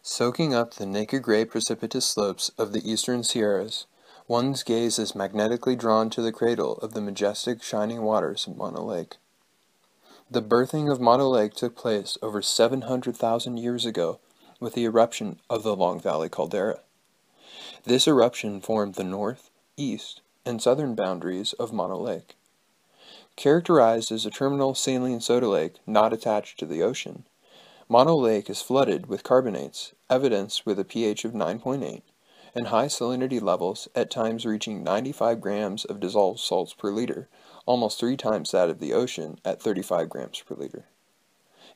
Soaking up the naked gray precipitous slopes of the eastern Sierras, one's gaze is magnetically drawn to the cradle of the majestic shining waters of Mono Lake. The birthing of Mono Lake took place over 700,000 years ago with the eruption of the Long Valley caldera. This eruption formed the north, east, and southern boundaries of Mono Lake. Characterized as a terminal saline soda lake not attached to the ocean, Mono Lake is flooded with carbonates, evidenced with a pH of 9.8, and high salinity levels at times reaching 95 grams of dissolved salts per liter, almost 3 times that of the ocean at 35 grams per liter.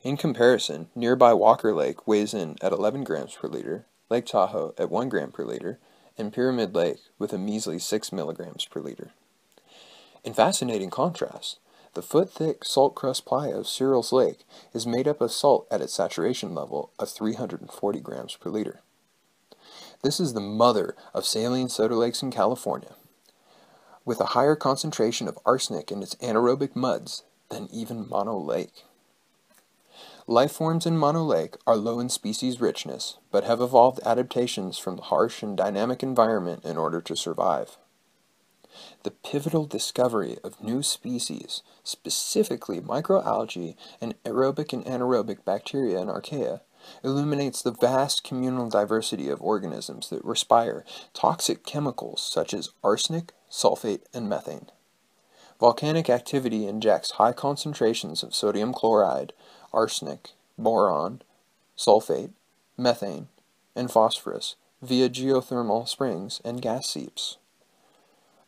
In comparison, nearby Walker Lake weighs in at 11 grams per liter, Lake Tahoe at 1 gram per liter, and Pyramid Lake with a measly 6 milligrams per liter. In fascinating contrast, the foot-thick salt crust playa of Searles Lake is made up of salt at its saturation level of 340 grams per liter. This is the mother of saline soda lakes in California, with a higher concentration of arsenic in its anaerobic muds than even Mono Lake. Life forms in Mono Lake are low in species richness, but have evolved adaptations from the harsh and dynamic environment in order to survive. The pivotal discovery of new species, specifically microalgae and aerobic and anaerobic bacteria and archaea, illuminates the vast communal diversity of organisms that respire toxic chemicals such as arsenic, sulfate, and methane. Volcanic activity injects high concentrations of sodium chloride, arsenic, boron, sulfate, methane, and phosphorus via geothermal springs and gas seeps.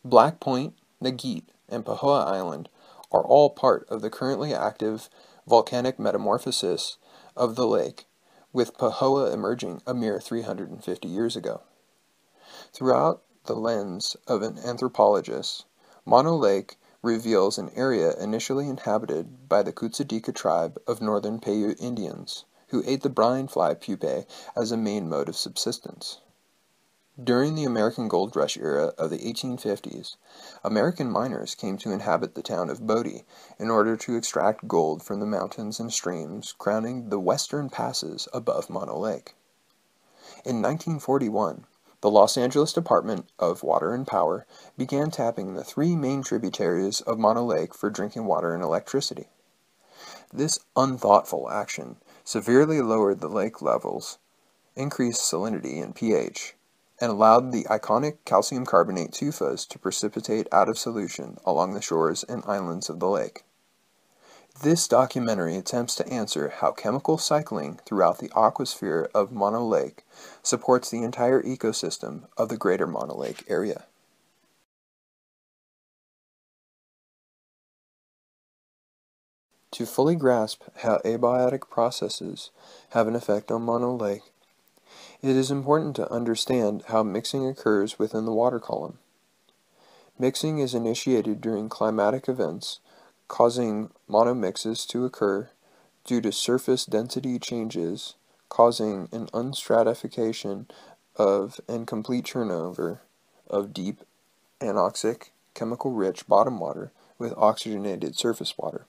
Black Point, Nagit, and Pahoa Island are all part of the currently active volcanic metamorphosis of the lake, with Pahoa emerging a mere 350 years ago. Throughout the lens of an anthropologist, Mono Lake reveals an area initially inhabited by the Kutzadika'a tribe of northern Paiute Indians, who ate the brine fly pupae as a main mode of subsistence. During the American Gold Rush era of the 1850s, American miners came to inhabit the town of Bodie in order to extract gold from the mountains and streams crowning the western passes above Mono Lake. In 1941, the Los Angeles Department of Water and Power began tapping the 3 main tributaries of Mono Lake for drinking water and electricity. This unthoughtful action severely lowered the lake levels, increased salinity and pH, and allowed the iconic calcium carbonate tufas to precipitate out of solution along the shores and islands of the lake. This documentary attempts to answer how chemical cycling throughout the aquasphere of Mono Lake supports the entire ecosystem of the greater Mono Lake area. To fully grasp how abiotic processes have an effect on Mono Lake, it is important to understand how mixing occurs within the water column. Mixing is initiated during climatic events, causing monomixes to occur due to surface density changes, causing an unstratification of and complete turnover of deep, anoxic, chemical-rich bottom water with oxygenated surface water.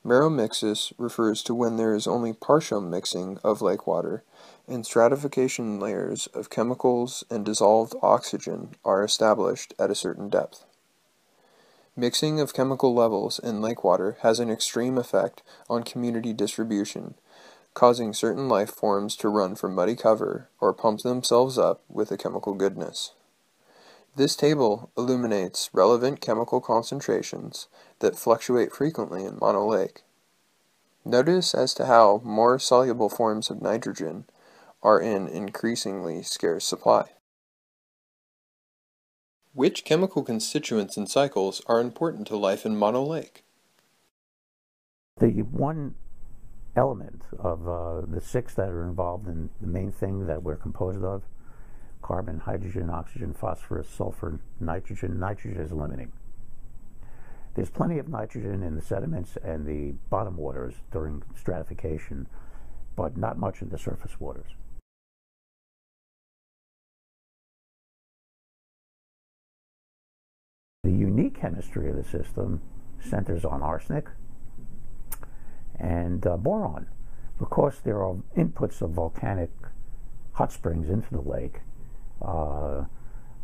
Meromixis refers to when there is only partial mixing of lake water, and stratification layers of chemicals and dissolved oxygen are established at a certain depth. Mixing of chemical levels in lake water has an extreme effect on community distribution, causing certain life forms to run for muddy cover or pump themselves up with the chemical goodness. This table illuminates relevant chemical concentrations that fluctuate frequently in Mono Lake. Notice as to how more soluble forms of nitrogen are in increasingly scarce supply. Which chemical constituents and cycles are important to life in Mono Lake? The one element of the 6 that are involved in the main thing that we're composed of, carbon, hydrogen, oxygen, phosphorus, sulfur, nitrogen. Nitrogen is limiting. There's plenty of nitrogen in the sediments and the bottom waters during stratification, but not much in the surface waters. The unique chemistry of the system centers on arsenic and boron. because there are inputs of volcanic hot springs into the lake,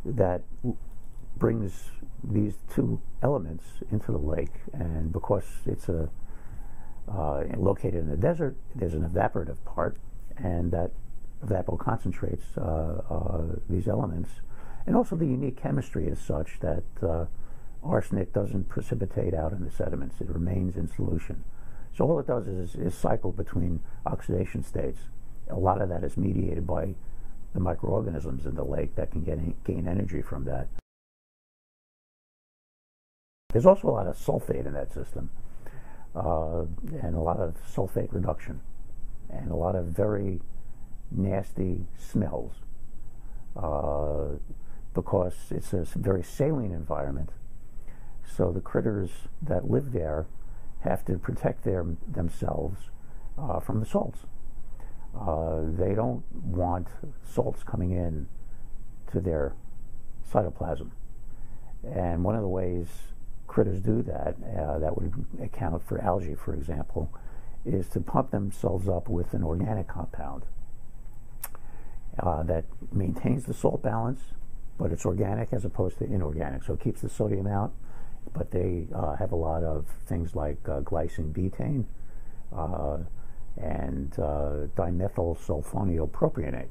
that brings these two elements into the lake, and because it's located in the desert, there's an evaporative part, and that evapoconcentrates these elements. And also the unique chemistry is such that arsenic doesn't precipitate out in the sediments. It remains in solution. So all it does is cycle between oxidation states. A lot of that is mediated by the microorganisms in the lake that can gain energy from that. There's also a lot of sulfate in that system, and a lot of sulfate reduction, and a lot of very nasty smells, because it's a very saline environment. So the critters that live there have to protect themselves from the salts. They don't want salts coming in to their cytoplasm. And one of the ways critters do that, that would account for algae, for example, is to pump themselves up with an organic compound that maintains the salt balance, but it's organic as opposed to inorganic. So it keeps the sodium out, but they have a lot of things like glycine betaine and dimethyl sulfonylpropionate.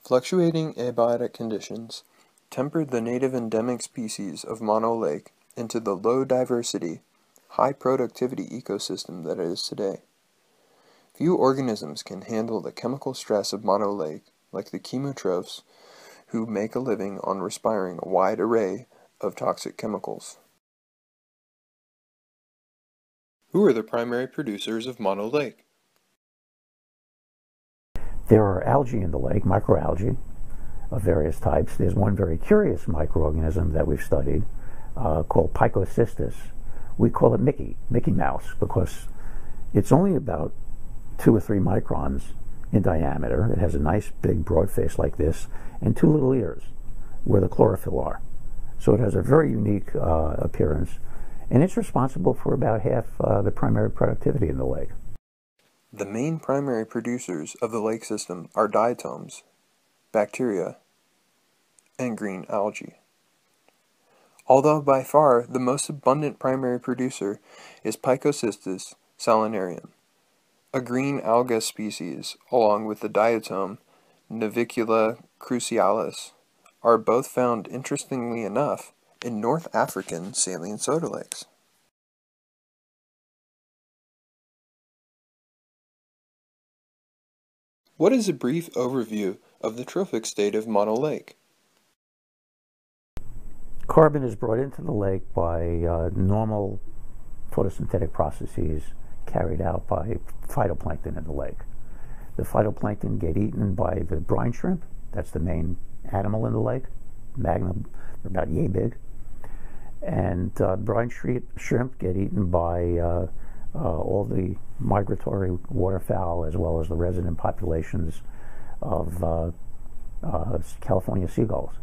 Fluctuating abiotic conditions tempered the native endemic species of Mono Lake into the low diversity, high productivity ecosystem that it is today. Few organisms can handle the chemical stress of Mono Lake, like the chemotrophs, who make a living on respiring a wide array of toxic chemicals. Who are the primary producers of Mono Lake? There are algae in the lake, microalgae of various types. There's one very curious microorganism that we've studied called Picocystis. We call it Mickey Mouse, because it's only about 2 or 3 microns in diameter. It has a nice big broad face like this and 2 little ears where the chlorophyll are. So it has a very unique appearance, and it's responsible for about half the primary productivity in the lake. The main primary producers of the lake system are diatoms, bacteria, and green algae. Although by far the most abundant primary producer is Picocystis salinarium, a green alga species, along with the diatom Navicula crucialis, are both found, interestingly enough, in North African saline soda lakes. What is a brief overview of the trophic state of Mono Lake? Carbon is brought into the lake by normal photosynthetic processes carried out by phytoplankton in the lake. The phytoplankton get eaten by the brine shrimp. That's the main animal in the lake. Magnum, they're about yay big. And brine shrimp get eaten by all the migratory waterfowl, as well as the resident populations of California seagulls.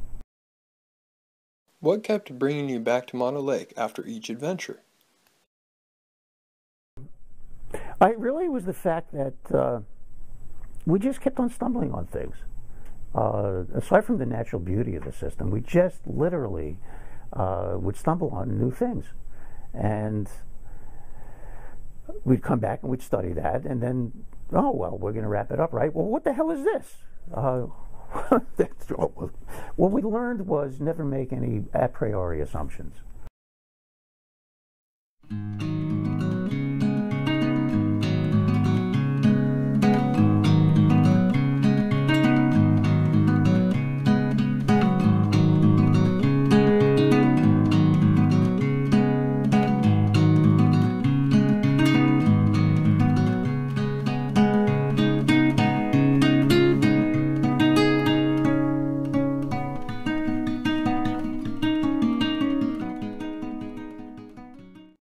What kept bringing you back to Mono Lake after each adventure? It really was the fact that we just kept on stumbling on things. Aside from the natural beauty of the system, we just literally would stumble on new things. And we'd come back and we'd study that, and then, oh, well, we're going to wrap it up, right? Well, what the hell is this? What we learned was never make any a priori assumptions.